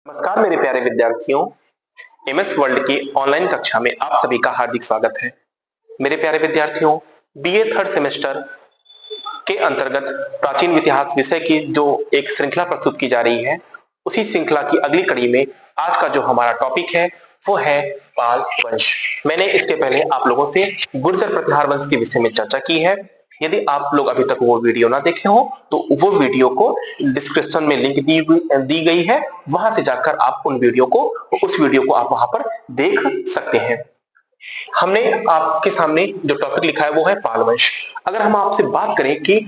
नमस्कार मेरे प्यारे विद्यार्थियों, एमएस वर्ल्ड की ऑनलाइन कक्षा में आप सभी का हार्दिक स्वागत है। मेरे प्यारे विद्यार्थियों, बीए थर्ड सेमेस्टर के अंतर्गत प्राचीन इतिहास विषय की जो एक श्रृंखला प्रस्तुत की जा रही है, उसी श्रृंखला की अगली कड़ी में आज का जो हमारा टॉपिक है वो है पाल वंश। मैंने इसके पहले आप लोगों से गुर्जर प्रतिहार वंश के विषय में चर्चा की है। यदि आप लोग अभी तक वो वीडियो ना देखे हो तो वो वीडियो को डिस्क्रिप्शन में लिंक दी गई है, वहां से जाकर आप उस वीडियो को आप वहां पर देख सकते हैं। हमने आपके सामने जो टॉपिक लिखा है वो है पाल वंश। अगर हम आपसे बात करें कि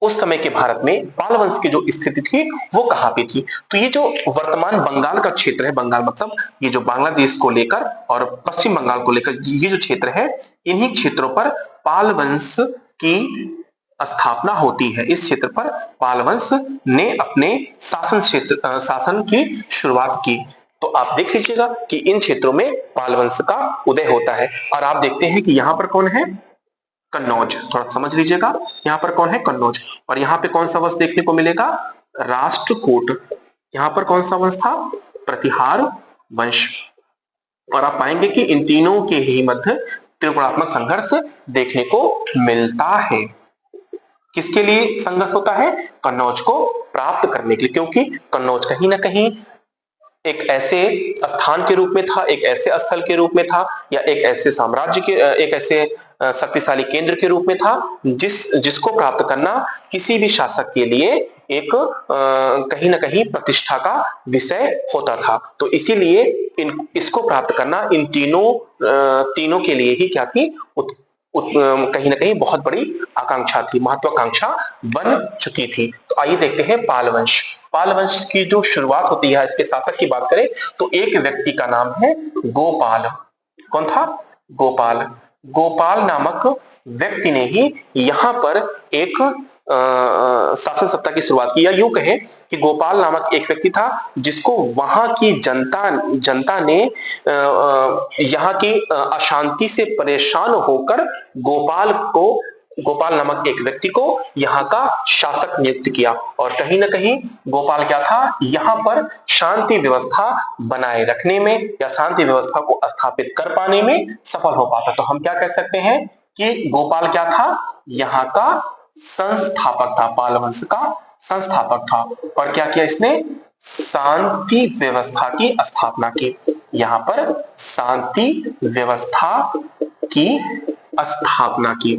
उस समय के भारत में पाल वंश की जो स्थिति थी वो कहां पे थी, तो ये जो वर्तमान बंगाल का क्षेत्र है, बंगाल मतलब ये जो बांग्लादेश को लेकर और पश्चिम बंगाल को लेकर ये जो क्षेत्र है, इन्हीं क्षेत्रों पर पाल वंश की स्थापना होती है। इस क्षेत्र पर पाल वंश ने अपने शासन की शुरुआत की। तो आप देख लीजिएगा कि इन क्षेत्रों में पाल वंश का उदय होता है। और आप देखते हैं कि यहाँ पर कौन है, कन्नौज। थोड़ा समझ लीजिएगा, यहाँ पर कौन है, कन्नौज। और यहाँ पे कौन सा वंश देखने को मिलेगा, राष्ट्रकूट। यहाँ पर कौन सा वंश था, प्रतिहार वंश। और आप पाएंगे कि इन तीनों के ही मध्य त्रिकोणात्मक संघर्ष देखने को मिलता है। किसके लिए संघर्ष होता है, कन्नौज को प्राप्त करने के लिए, क्योंकि कन्नौज कहीं ना कहीं एक ऐसे स्थान के रूप में था, एक ऐसे स्थल के रूप में था, या एक ऐसे साम्राज्य के एक ऐसे शक्तिशाली केंद्र के रूप में था जिसको प्राप्त करना किसी भी शासक के लिए एक कहीं ना कहीं प्रतिष्ठा का विषय होता था। तो इसीलिए इसको प्राप्त करना इन तीनों के लिए ही क्या थी, कहीं ना कहीं बहुत बड़ी आकांक्षा थी, महत्वाकांक्षा बन चुकी थी। तो आइए देखते हैं पाल वंश। पाल वंश की जो शुरुआत होती है, इसके शासक की बात करें तो एक व्यक्ति का नाम है गोपाल। कौन था, गोपाल। गोपाल नामक व्यक्ति ने ही यहाँ पर एक शासन सत्ता की शुरुआत की। या यूं कहें कि गोपाल नामक एक व्यक्ति था जिसको वहां की जनता ने यहाँ की अशांति से परेशान होकर गोपाल नामक एक व्यक्ति को यहाँ का शासक नियुक्त किया। और कहीं ना कहीं गोपाल क्या था, यहाँ पर शांति व्यवस्था बनाए रखने में या शांति व्यवस्था को स्थापित कर पाने में सफल हो पाता। तो हम क्या कह सकते हैं कि गोपाल क्या था, यहाँ का संस्थापक था, पाल वंश का संस्थापक था। और क्या किया इसने, शांति व्यवस्था की स्थापना की। यहाँ पर शांति व्यवस्था की स्थापना की।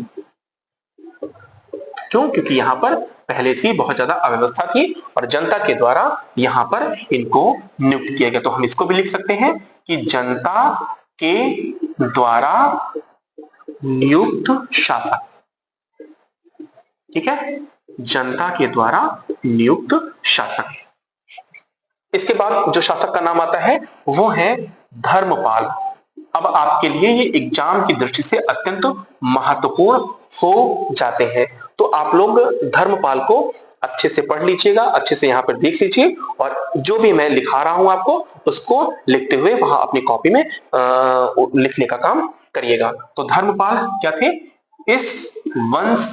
क्यों, क्योंकि यहाँ पर पहले से बहुत ज्यादा अव्यवस्था थी और जनता के द्वारा यहाँ पर इनको नियुक्त किया गया। तो हम इसको भी लिख सकते हैं कि जनता के द्वारा नियुक्त शासक। ठीक है, जनता के द्वारा नियुक्त शासक। इसके बाद जो शासक का नाम आता है वो है धर्मपाल। अब आपके लिए ये एग्जाम की दृष्टि से अत्यंत महत्वपूर्ण हो जाते हैं। तो आप लोग धर्मपाल को अच्छे से पढ़ लीजिएगा, अच्छे से यहाँ पर देख लीजिए, और जो भी मैं लिखा रहा हूं आपको उसको लिखते हुए वहां अपनी कॉपी में लिखने का काम करिएगा। तो धर्मपाल क्या थे, इस वंश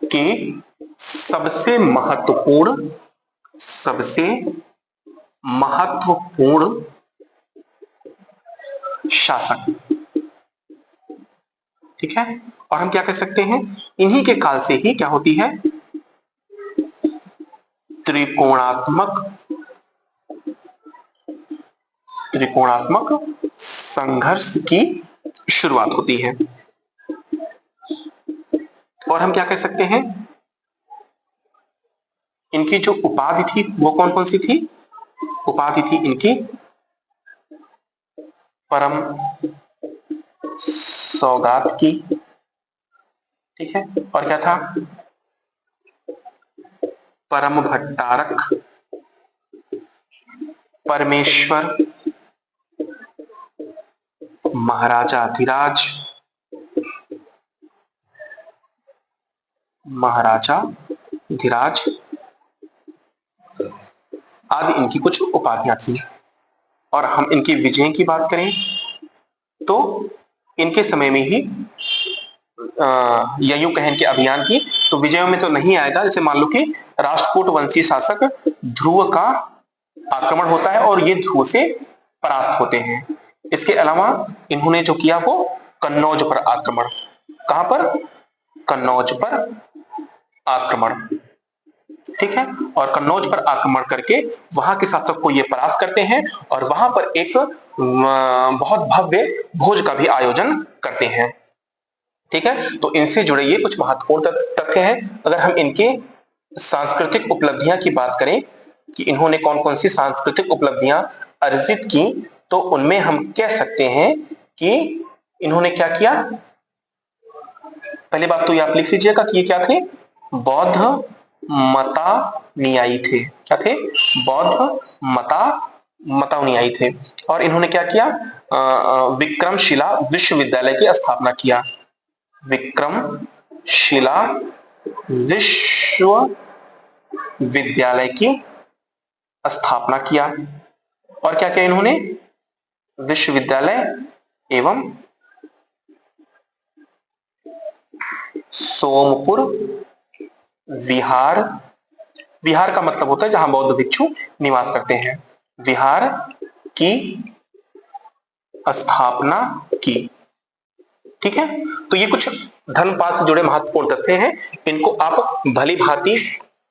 के सबसे महत्वपूर्ण शासक। ठीक है, और हम क्या कह सकते हैं, इन्हीं के काल से ही क्या होती है, त्रिकोणात्मक संघर्ष की शुरुआत होती है। और हम क्या कह सकते हैं, इनकी जो उपाधि थी वो कौन कौन सी थी, उपाधि थी इनकी परम सौगात की। ठीक है, और क्या था, परम भट्टारक, परमेश्वर, महाराजाधिराज आदि इनकी कुछ उपाधियां थी। और हम इनकी विजय की बात करें तो इनके समय में ही या यूं कहें कि अभियान की, तो विजयों में तो नहीं आएगा। जैसे मान लो कि राष्ट्रकूट वंशी शासक ध्रुव का आक्रमण होता है और ये ध्रुव से परास्त होते हैं। इसके अलावा इन्होंने जो किया वो कन्नौज पर आक्रमण, कहां पर? कन्नौज पर आक्रमण, ठीक है। और कन्नौज पर आक्रमण करके वहां के शासक को ये परास्त करते हैं और वहां पर एक बहुत भव्य भोज का भी आयोजन करते हैं, ठीक है। तो इनसे जुड़े ये कुछ महत्वपूर्ण तथ्य हैं। अगर हम इनके सांस्कृतिक उपलब्धियां की बात करें कि इन्होंने कौन कौन सी सांस्कृतिक उपलब्धियां अर्जित की, तो उनमें हम कह सकते हैं कि इन्होंने क्या किया। पहली बात तो ये आप लिख लीजिएगा कि ये क्या थे? बौद्ध मतानुयायी थे। क्या थे? बौद्ध मतानुयायी थे। और इन्होंने क्या किया? विक्रमशिला विश्वविद्यालय की स्थापना किया। विक्रमशिला विश्वविद्यालय की स्थापना किया। और क्या किया इन्होंने? विश्वविद्यालय एवं सोमपुर विहार, विहार का मतलब होता है जहां बौद्ध भिक्षु निवास करते हैं, विहार की स्थापना की, ठीक है। तो ये कुछ धर्मपाल से जुड़े महत्वपूर्ण तथ्य हैं। इनको आप भली भांति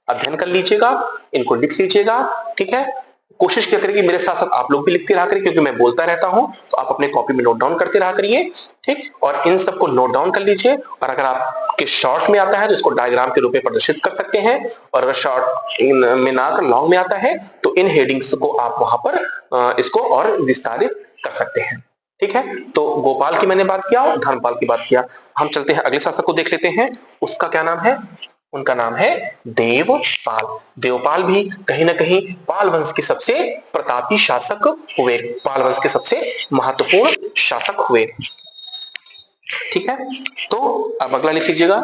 अध्ययन कर लीजिएगा, इनको लिख लीजिएगा, ठीक है। कोशिश क्या करिए कि मेरे साथ साथ आप लोग भी लिखते रहा करिए, क्योंकि मैं बोलता रहता हूं, तो आप अपने कॉपी में नोट डाउन करते रहा करिए, ठीक। और इन सबको नोट डाउन कर लीजिए। और अगर आपके शॉर्ट में आता है तो इसको डायग्राम के रूप में प्रदर्शित कर सकते हैं, और अगर शॉर्ट में ना कर लॉन्ग में आता है तो इन हेडिंग्स को आप वहां पर इसको और विस्तारित कर सकते हैं, ठीक है। तो गोपाल की मैंने बात किया और धर्मपाल की बात किया। हम चलते हैं अगले शासक को देख लेते हैं। उसका क्या नाम है? उनका नाम है देवपाल। देवपाल भी कहीं ना कहीं पाल वंश के सबसे प्रतापी शासक हुए, पाल वंश के सबसे महत्वपूर्ण शासक हुए, ठीक है। तो अब अगला लिख लीजिएगा।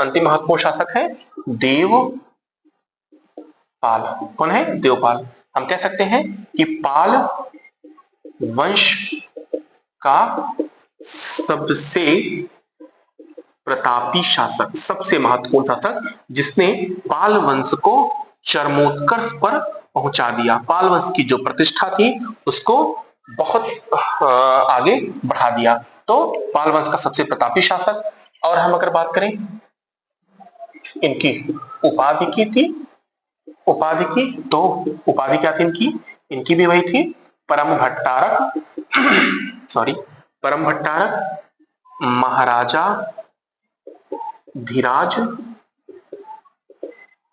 अंतिम महत्वपूर्ण शासक है देवपाल। कौन है? देवपाल। हम कह सकते हैं कि पाल वंश का सबसे प्रतापी शासक, सबसे महत्वपूर्ण शासक, जिसने पाल वंश को चरमोत्कर्ष पर पहुंचा दिया। पाल वंश की जो प्रतिष्ठा थी उसको बहुत आगे बढ़ा दिया। तो पाल वंश का सबसे प्रतापी शासक। और हम अगर बात करें इनकी उपाधि की थी, उपाधि की, तो उपाधि क्या थी इनकी? इनकी भी वही थी, परम भट्टारक सॉरी परम भट्टारक, महाराजा धीराज,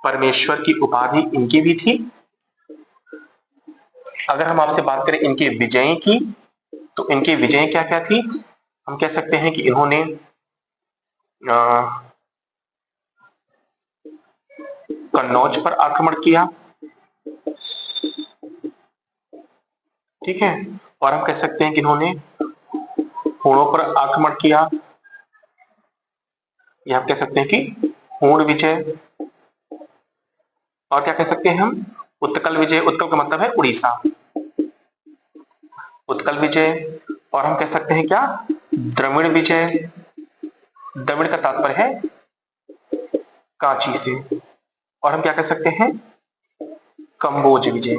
परमेश्वर की उपाधि इनकी भी थी। अगर हम आपसे बात करें इनके विजय की, तो इनके विजय क्या क्या थी? हम कह सकते हैं कि इन्होंने कन्नौज पर आक्रमण किया, ठीक है। और हम कह सकते हैं कि इन्होंने हूणों पर आक्रमण किया, या हम कह सकते हैं कि हूण विजय। और क्या कह सकते हैं हम? उत्कल विजय। उत्कल का मतलब है उड़ीसा, उत्कल विजय। और हम कह सकते हैं क्या? द्रविड़ विजय। द्रविड़ का तात्पर्य है कांची से। और हम क्या कह सकते हैं? कंबोज विजय,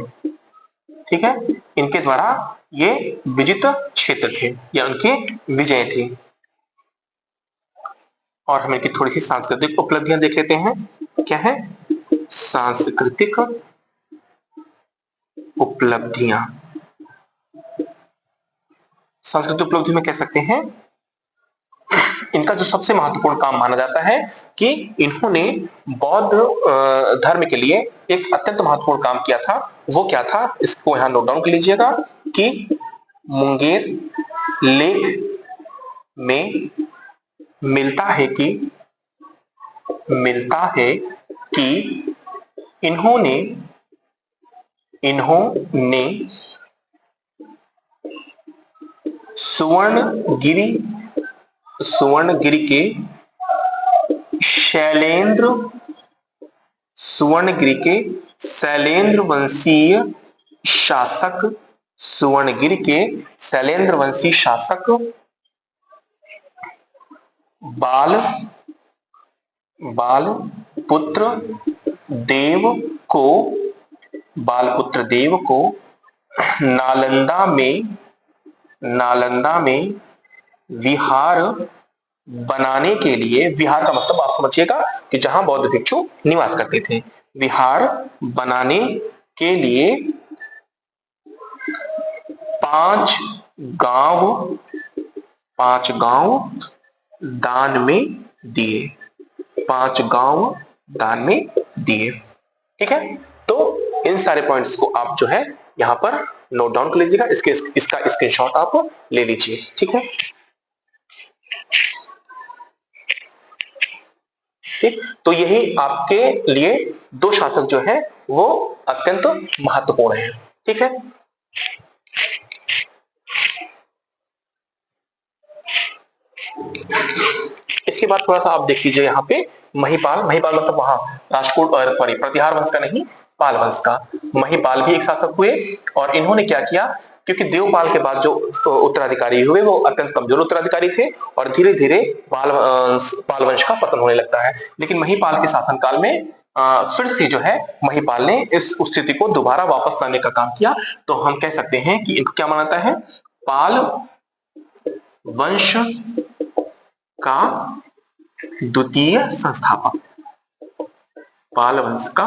ठीक है। इनके द्वारा ये विजित क्षेत्र थे या उनके विजय थे। और हम इनकी थोड़ी सी सांस्कृतिक उपलब्धियां देख लेते हैं। क्या है? सांस्कृतिक उपलब्धियां। सांस्कृतिक उपलब्धि में कह सकते हैं इनका जो सबसे महत्वपूर्ण काम माना जाता है कि इन्होंने बौद्ध धर्म के लिए एक अत्यंत महत्वपूर्ण काम किया था। वो क्या था? इसको यहां नोट डाउन कर लीजिएगा कि मुंगेर लेख में मिलता है कि इन्होंने सुवर्णगिरी के शैलेंद्र वंशीय शासक, सुवर्णगिरी के शैलेंद्र वंशी शासक बाल पुत्र देव को बालपुत्र देव को नालंदा में विहार बनाने के लिए, विहार का मतलब आप समझिएगा कि जहां बौद्ध भिक्षु निवास करते थे, विहार बनाने के लिए 5 गांव दान में दिए, 5 गांव दान में दिए। ठीक है, तो इन सारे पॉइंट्स को आप जो है यहां पर नोट डाउन कर लीजिएगा, इसका स्क्रीनशॉट आप ले लीजिए। ठीक है, ठीक, तो यही आपके लिए 2 शासक जो है वो अत्यंत महत्वपूर्ण है। ठीक है, इसके बाद थोड़ा सा आप देख लीजिए यहाँ पे महिपाल मतलब वहां राजकोट, सॉरी प्रतिहार वंश का नहीं, पाल वंश का। महिपाल भी एक शासक हुए और इन्होंने क्या किया, क्योंकि देवपाल के बाद जो उत्तराधिकारी हुए वो अत्यंत कमजोर उत्तराधिकारी थे और धीरे धीरे पाल वंश का पतन होने लगता है। लेकिन महिपाल के शासनकाल में फिर से जो है महिपाल ने इस स्थिति को दोबारा वापस लाने का काम किया। तो हम कह सकते हैं कि इनको क्या मानता है, पाल वंश का द्वितीय संस्थापक, पाल वंश का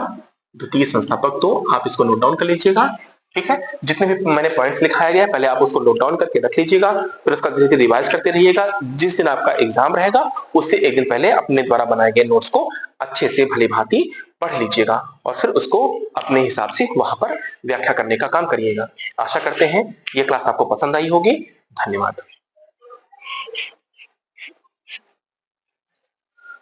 द्वितीय संस्थापक। तो आप इसको नोट डाउन कर लीजिएगा। ठीक है, जितने भी मैंने पॉइंट्स लिखाया गया पहले आप उसको नोट डाउन करके रख लीजिएगा, फिर उसका धीरे धीरे रिवाइज करते रहिएगा। जिस दिन आपका एग्जाम रहेगा उससे एक दिन पहले अपने द्वारा बनाए गए नोट्स को अच्छे से भली भांति पढ़ लीजिएगा और फिर उसको अपने हिसाब से वहां पर व्याख्या करने का काम करिएगा। आशा करते हैं ये क्लास आपको पसंद आई होगी। धन्यवाद।